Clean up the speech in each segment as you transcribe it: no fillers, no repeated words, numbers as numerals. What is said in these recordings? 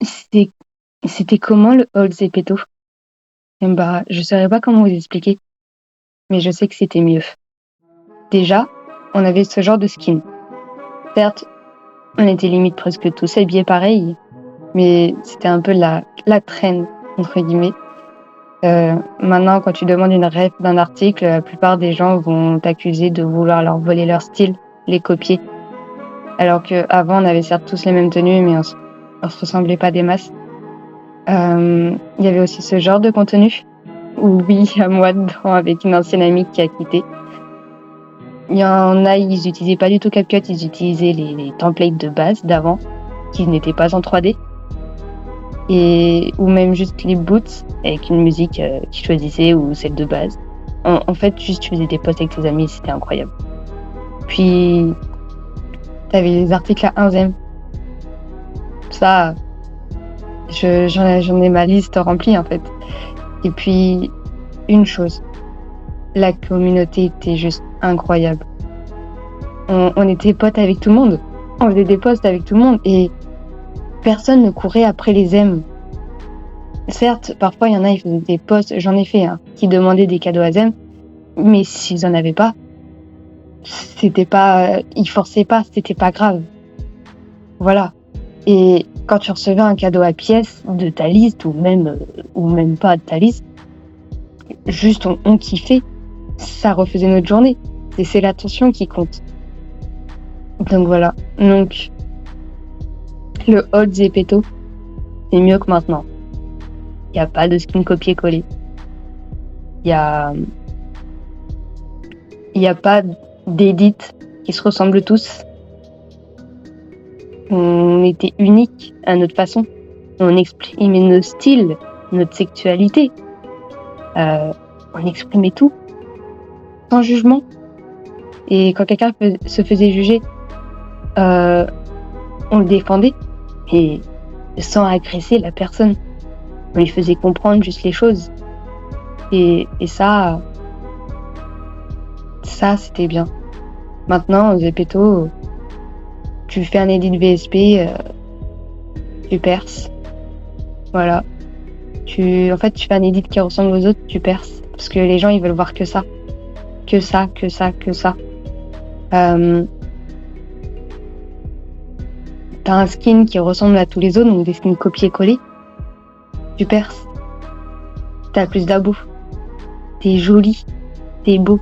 C'est C'était comment le Old Zepeto? Bah, je saurais pas comment vous expliquer, mais je sais que c'était mieux. Déjà, on avait ce genre de skin. Certes, on était limite presque tous habillés pareil, mais c'était un peu la trend, entre guillemets. Maintenant, quand tu demandes une ref d'un article, la plupart des gens vont t'accuser de vouloir leur voler leur style, les copier. Alors qu'avant, on avait certes tous les mêmes tenues, mais on se ressemblait pas des masses. Il y avait aussi ce genre de contenu, où oui, à moi dedans, avec une ancienne amie qui a quitté. Il y en a, ils utilisaient pas du tout CapCut, ils utilisaient les templates de base d'avant, qui n'étaient pas en 3D. Ou même juste les boots, avec une musique qu'ils choisissaient, ou celle de base. En fait, juste tu faisais des posts avec tes amis, c'était incroyable. Puis, t'avais les articles à 1 Ça, j'en ai ma liste remplie, en fait. Et puis, une chose, la communauté était juste incroyable. On était potes avec tout le monde. On faisait des posts avec tout le monde et personne ne courait après les M. Certes, parfois il y en a, ils faisaient des posts, j'en ai fait, qui demandaient des cadeaux à Zem, mais s'ils en avaient pas, c'était pas, ils forçaient pas, c'était pas grave. Voilà. Et quand tu recevais un cadeau à pièce de ta liste ou même pas de ta liste, juste on kiffait. Ça refaisait notre journée. Et c'est l'attention qui compte. Donc voilà. Donc, le Old Zepeto, c'est mieux que maintenant. Il n'y a pas de skin copier-coller. Il y a pas d'édits qui se ressemblent tous. On était uniques à notre façon. On exprimait nos styles, notre sexualité. On exprimait tout. Sans jugement. Et quand quelqu'un se faisait juger, on le défendait, et sans agresser la personne. On lui faisait comprendre juste les choses. Et ça, c'était bien. Maintenant, Zepeto, tu fais un edit VSP, tu perces. Voilà. En fait, tu fais un edit qui ressemble aux autres, tu perces. Parce que les gens, ils veulent voir que ça. Que ça, que ça, que ça. T'as un skin qui ressemble à tous les autres, donc des skins copier-coller. Tu perces. T'as plus d'abos. T'es joli. T'es beau.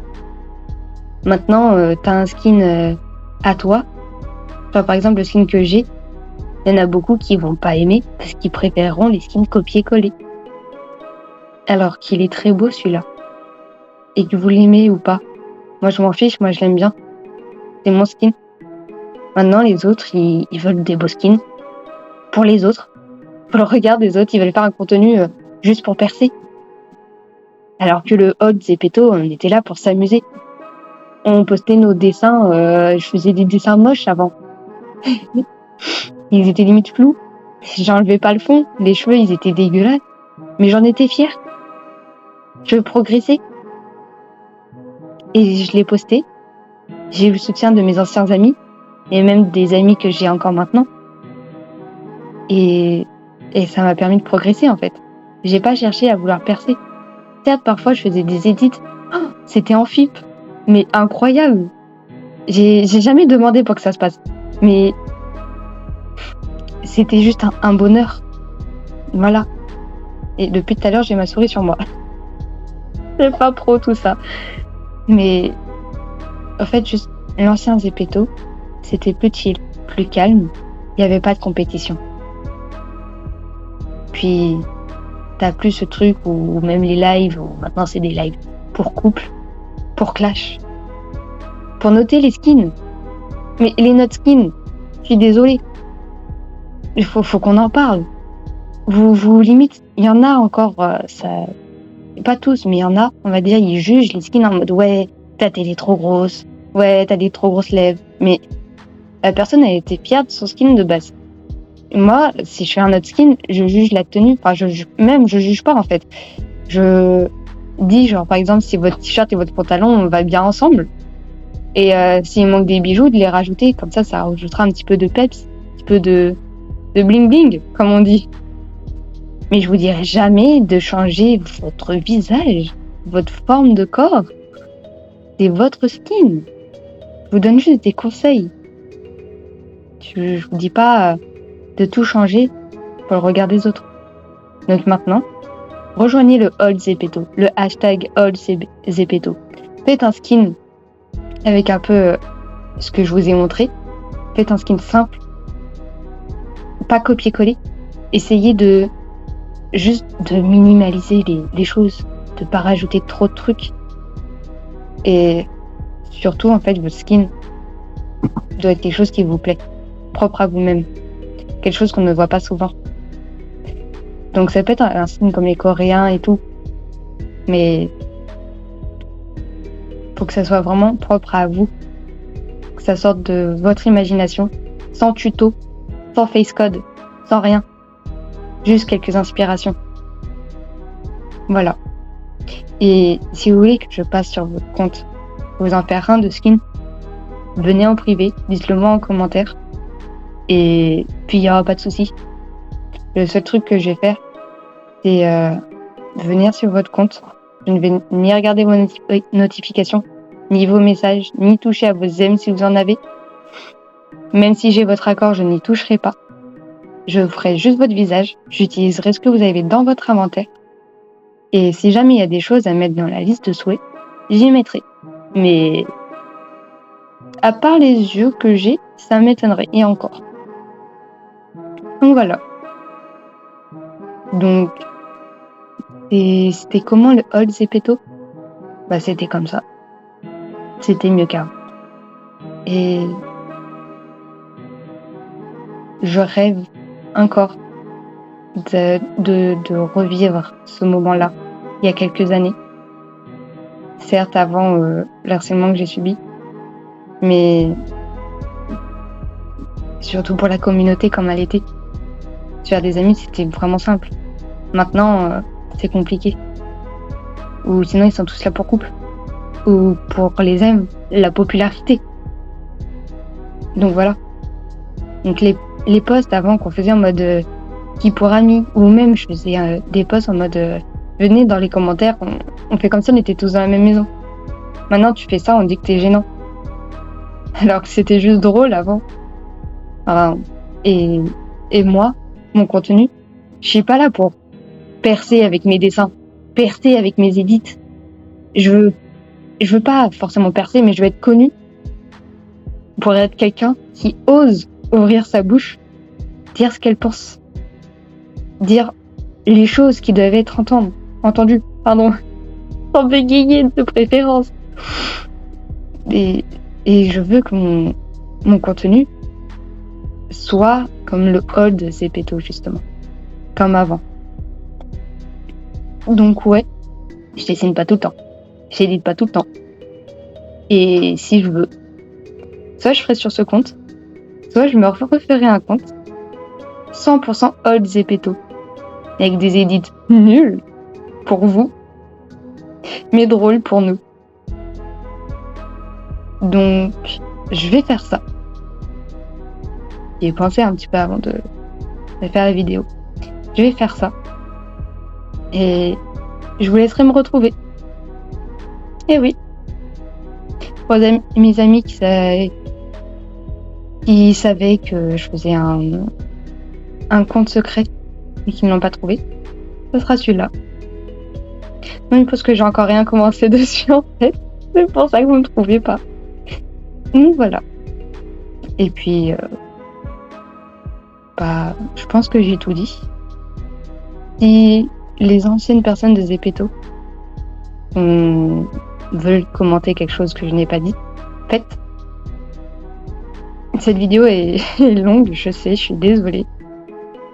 Maintenant, t'as un skin à toi. Enfin, par exemple, le skin que j'ai, il y en a beaucoup qui vont pas aimer parce qu'ils préféreront les skins copier-coller. Alors qu'il est très beau celui-là. Et que vous l'aimez ou pas. Moi, je m'en fiche, moi je l'aime bien. C'est mon skin. Maintenant, les autres, ils veulent des beaux skins. Pour les autres. Pour le regard des autres, ils veulent faire un contenu juste pour percer. Alors que le Old Zepeto, on était là pour s'amuser. On postait nos dessins, je faisais des dessins moches avant. Ils étaient limite flous. J'enlevais pas le fond, les cheveux, ils étaient dégueulasses. Mais j'en étais fière. Je progressais. Et je l'ai posté. J'ai eu le soutien de mes anciens amis. Et même des amis que j'ai encore maintenant. Et ça m'a permis de progresser, en fait. J'ai pas cherché à vouloir percer. Certes, parfois, je faisais des edits. C'était en FIP. Mais incroyable. J'ai jamais demandé pour que ça se passe. Mais c'était juste un bonheur. Voilà. Et depuis tout à l'heure, j'ai ma souris sur moi. C'est pas pro tout ça. Mais en fait, juste l'ancien Zepeto, c'était plus chill, plus calme. Il n'y avait pas de compétition. Puis, t'as plus ce truc où même les lives, où maintenant c'est des lives pour couple, pour clash, pour noter les skins. Mais les notes skins, je suis désolée. Il faut qu'on en parle. Vous limite, il y en a encore, ça, pas tous, mais il y en a, on va dire, ils jugent les skins en mode ouais, ta télé est trop grosse, ouais, t'as des trop grosses lèvres. Mais la personne, elle était fière de son skin de base. Moi, si je fais un autre skin, je juge la tenue. Enfin, je juge pas en fait. Je dis genre par exemple si votre t-shirt et votre pantalon va bien ensemble, et s'il manque des bijoux, de les rajouter. Comme ça rajoutera un petit peu de peps, un petit peu de de bling bling, comme on dit. Mais je vous dirai jamais de changer votre visage, votre forme de corps. C'est votre skin. Je vous donne juste des conseils. Je vous dis pas de tout changer pour le regard des autres. Donc maintenant, rejoignez le All Zepeto, le hashtag All Zepeto. Faites un skin avec un peu ce que je vous ai montré. Faites un skin simple, pas copier-coller. Essayez de minimaliser les choses, de pas rajouter trop de trucs. Et surtout, en fait, votre skin doit être quelque chose qui vous plaît, propre à vous-même, quelque chose qu'on ne voit pas souvent. Donc ça peut être un skin comme les Coréens et tout, mais faut que ça soit vraiment propre à vous, que ça sorte de votre imagination, sans tuto, sans face code, sans rien, juste quelques inspirations. Voilà. Et si vous voulez que je passe sur votre compte, vous en faire un de skin, venez en privé, dites-le moi en commentaire, et puis il n'y aura pas de souci. Le seul truc que je vais faire, c'est venir sur votre compte. Je ne vais ni regarder vos notifications, ni vos messages, ni toucher à vos j'aime si vous en avez. Même si j'ai votre accord, je n'y toucherai pas. Je ferai juste votre visage. J'utiliserai ce que vous avez dans votre inventaire. Et si jamais il y a des choses à mettre dans la liste de souhaits, j'y mettrai. Mais à part les yeux que j'ai, ça m'étonnerait. Et encore. Donc voilà. Donc, c'était comment le All Zepeto ? Bah c'était comme ça. C'était mieux qu'avant. Et je rêve encore de revivre ce moment-là, il y a quelques années. Certes, avant l'harcèlement que j'ai subi, mais surtout pour la communauté comme elle était. Se faire des amis, c'était vraiment simple. Maintenant, c'est compliqué. Ou sinon, ils sont tous là pour couple. Ou pour les aimes, la popularité. Donc voilà. Donc les posts avant qu'on faisait en mode qui pour amis, ou même je faisais des posts en mode venez dans les commentaires, on fait comme si on était tous dans la même maison. Maintenant tu fais ça, on dit que t'es gênant. Alors que c'était juste drôle avant. Enfin, et moi, mon contenu, je suis pas là pour percer avec mes dessins, percer avec mes edits. Je veux pas forcément percer, mais je veux être connue pour être quelqu'un qui ose ouvrir sa bouche, dire ce qu'elle pense, dire les choses qui doivent être entendues, sans bégayer de préférence. Et je veux que mon contenu soit comme le Old Zepeto, justement, comme avant. Donc ouais, je dessine pas tout le temps, j'édite pas tout le temps. Et si je veux, soit je ferai sur ce compte, soit je me referai un compte 100% Old Zepeto, avec des edits nuls pour vous, mais drôles pour nous. Donc, je vais faire ça. J'y ai pensé un petit peu avant de faire la vidéo. Je vais faire ça. Et je vous laisserai me retrouver. Et oui. Pour mes amis qui savaient que je faisais un compte secret et qui ne l'ont pas trouvé, ce sera celui-là. Même parce que j'ai encore rien commencé dessus en fait. C'est pour ça que vous ne me trouvez pas. Donc voilà. Et puis, je pense que j'ai tout dit. Si les anciennes personnes de Zepeto veulent commenter quelque chose que je n'ai pas dit, faites. Cette vidéo est longue, je sais, je suis désolée.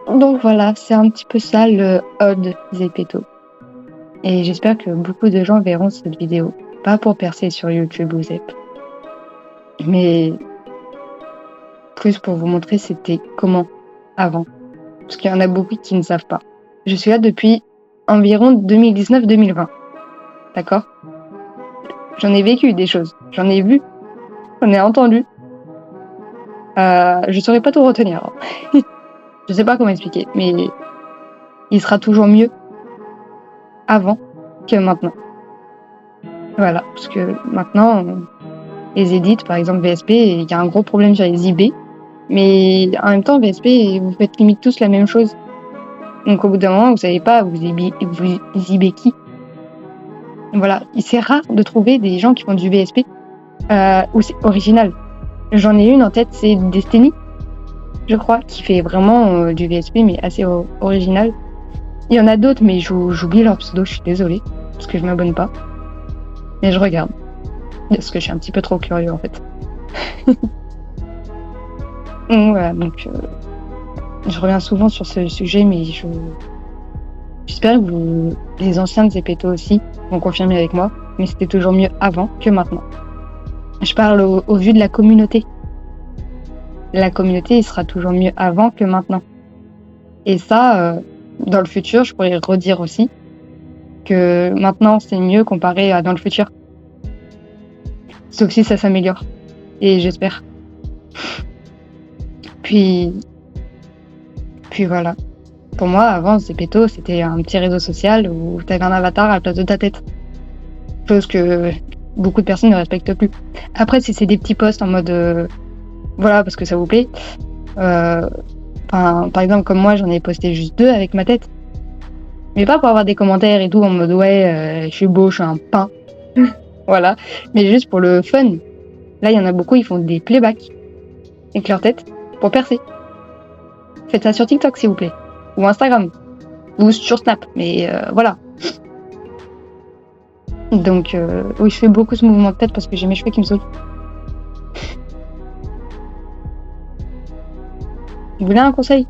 Donc voilà, c'est un petit peu ça le Old Zepeto. Et j'espère que beaucoup de gens verront cette vidéo. Pas pour percer sur YouTube ou Zep, mais plus pour vous montrer c'était comment avant. Parce qu'il y en a beaucoup qui ne savent pas. Je suis là depuis environ 2019-2020. D'accord ? J'en ai vécu des choses. J'en ai vu. J'en ai entendu. Je saurais pas tout retenir. Je sais pas comment expliquer, mais il sera toujours mieux avant que maintenant. Voilà, parce que maintenant, les édits, par exemple VSP, il y a un gros problème sur les IB, mais en même temps, VSP, vous faites limite tous la même chose. Donc au bout d'un moment, vous savez pas, vous IB qui. Voilà, c'est rare de trouver des gens qui font du VSP où c'est original. J'en ai une en tête, c'est Destiny, je crois, qui fait vraiment du VSP, mais assez original. Il y en a d'autres, mais j'oublie leur pseudo, je suis désolée, parce que je m'abonne pas. Mais je regarde, parce que je suis un petit peu trop curieux en fait. Voilà, donc je reviens souvent sur ce sujet, mais j'espère que les anciens de Zepeto aussi vont confirmer avec moi, mais c'était toujours mieux avant que maintenant. Je parle au vu de la communauté. La communauté, il sera toujours mieux avant que maintenant. Et ça, dans le futur, je pourrais redire aussi que maintenant, c'est mieux comparé à dans le futur. Sauf si ça s'améliore. Et j'espère. Puis voilà. Pour moi, avant, Zepeto, c'était un petit réseau social où tu avais un avatar à la place de ta tête. Chose que beaucoup de personnes ne respectent plus. Après, si c'est des petits posts en mode voilà, parce que ça vous plaît. Par exemple, comme moi, j'en ai posté juste 2 avec ma tête. Mais pas pour avoir des commentaires et tout en mode ouais, je suis beau, je suis un pain. Voilà. Mais juste pour le fun. Là, il y en a beaucoup, ils font des playbacks avec leur tête pour percer. Faites ça sur TikTok, s'il vous plaît. Ou Instagram. Ou sur Snap. Mais voilà. Donc, oui, je fais beaucoup ce mouvement de tête parce que j'ai mes cheveux qui me sauvent. Vous voulez un conseil?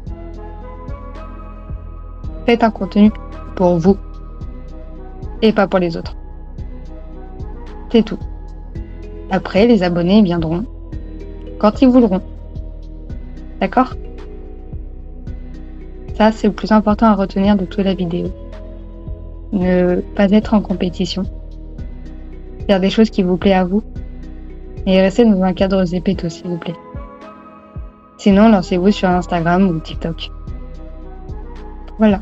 Faites un contenu pour vous. Et pas pour les autres. C'est tout. Après, les abonnés viendront quand ils voudront. D'accord? Ça, c'est le plus important à retenir de toute la vidéo. Ne pas être en compétition. Faire des choses qui vous plaisent à vous. Et rester dans un cadre Zepeto, s'il vous plaît. Sinon, lancez-vous sur Instagram ou TikTok. Voilà.